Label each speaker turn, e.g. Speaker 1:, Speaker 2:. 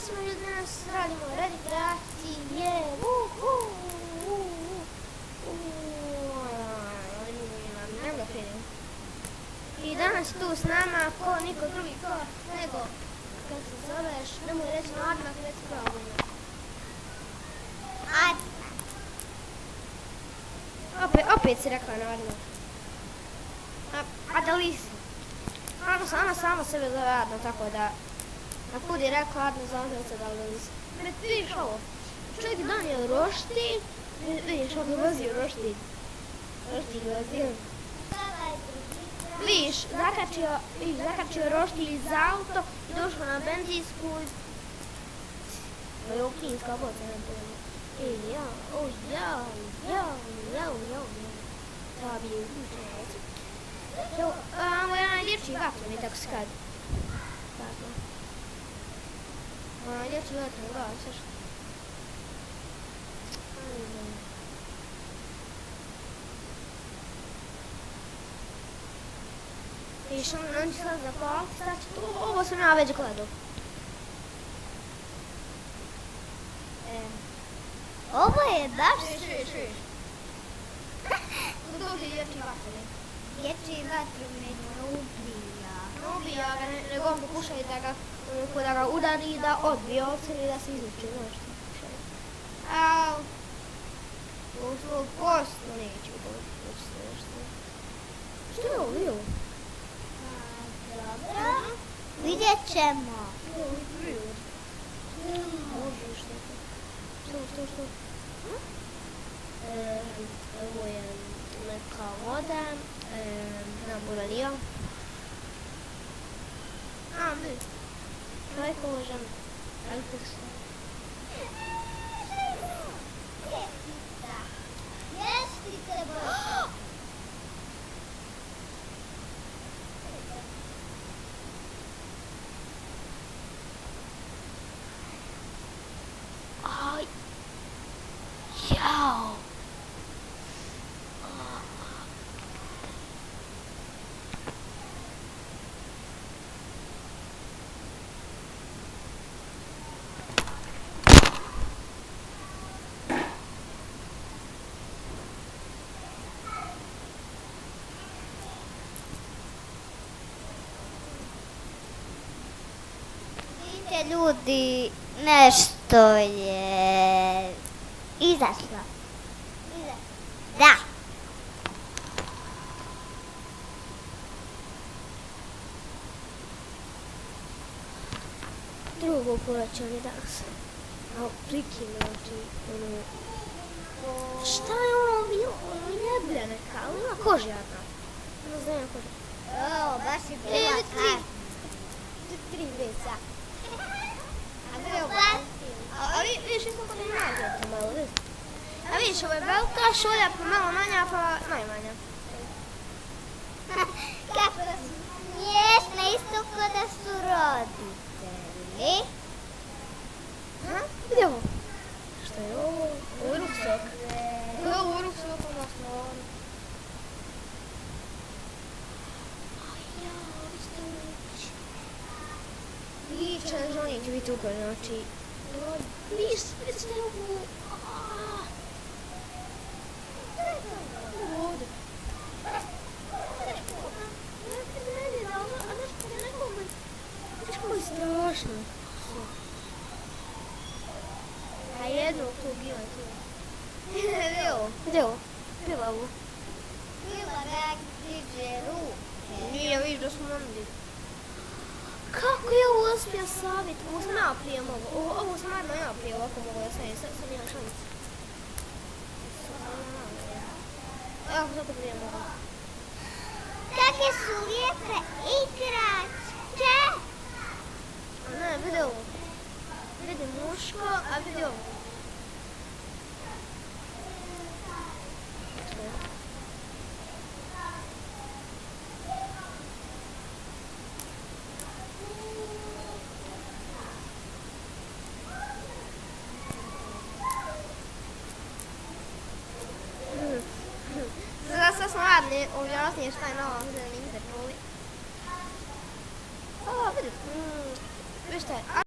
Speaker 1: smo ljudi, danas radimo rekreacije. Nemo da krenemo. I danas tu s nama ko niko drugi ko nego, kako se zoveš, nemoj reći Adnak, reći pravo ime. Opet si rekla Adnak. A da li si? Ona sama sebe zove Adna, tako da ako budi rekla Adna, zove se da li si. Vidiš ovo, čovjek donio roštilj, vidiš ovdje vozio roštilj. Roštilj vozio. Vidiš, zakačio roštilj iz auto i došao na benzinsku. Ovo je okinska boca, ne pojemo. Jao. To bi je učinjavac. Ovo je onaj dječji vatrovni, tako se kaže. Tako. Onaj dječji vatrovni, da, sve što. Vidiš, on će sad zapaliti, znači ovo sam ja već gledao.
Speaker 2: Ovo je baš...
Speaker 1: Čuješ. Dođe dječji vatrovni.
Speaker 2: Dječji vatrovni ubija.
Speaker 1: Ne ubija ga, nego on pokušaju da ga udari i da odbije od sebe i da se izvuče, znaš što pokušaju. Au. U svog postu neću doći se nešto. Što je ovo bilo?
Speaker 2: Dobro. Vidjet ćemo.
Speaker 1: Može što je to? Što? Ovo je neka voda, naburadija. Vidi. Čovjek uložen.
Speaker 2: Ještica, Bože.
Speaker 1: Jao.
Speaker 2: Vidite ljudi, nešto je izašlo. Da.
Speaker 1: Drugo povećanje danas. A prikine, znači, šta je ono bilo? Ono jeblja neka, ona kožjaka. Ne znam ja kožjaka.
Speaker 2: O, baš je bila karta.
Speaker 1: Tri veca.
Speaker 2: A bio
Speaker 1: A vidiš, isto kod je nađete malo, vidiš? A vidiš, ovo je velika šolja, pa malo manja, pa najmanja.
Speaker 2: kako da su smiješne, isto kao da su roditelji.
Speaker 1: Vidi ovo. Šta je ovo? Ovo je ruksak. Ovo je ruksak, ono stvarno. Liče, želim će biti ukor, znači... Vidiš šta je ovo? Ovdje. Vidiš kako je strašno. A jedno tu bilo je tu. Gdje ovo? Pila ovo.
Speaker 2: Bila ga diže ruke.
Speaker 1: Nije, vidiš da smo ondje. Kako je ovo uspio savit? Ovo sam ja prije mogo. Ovo sam ja prije ovako mogo da savit. Sad nema šanci. Evo kako prije mogo.
Speaker 2: Kakve su lijepe igračke.
Speaker 1: Ne, vidi ovo. Vidi muško, a vidi ovo. Sad smo radni objasnije šta je na ovom zelenim interpoli. Vidi. Viš šta je?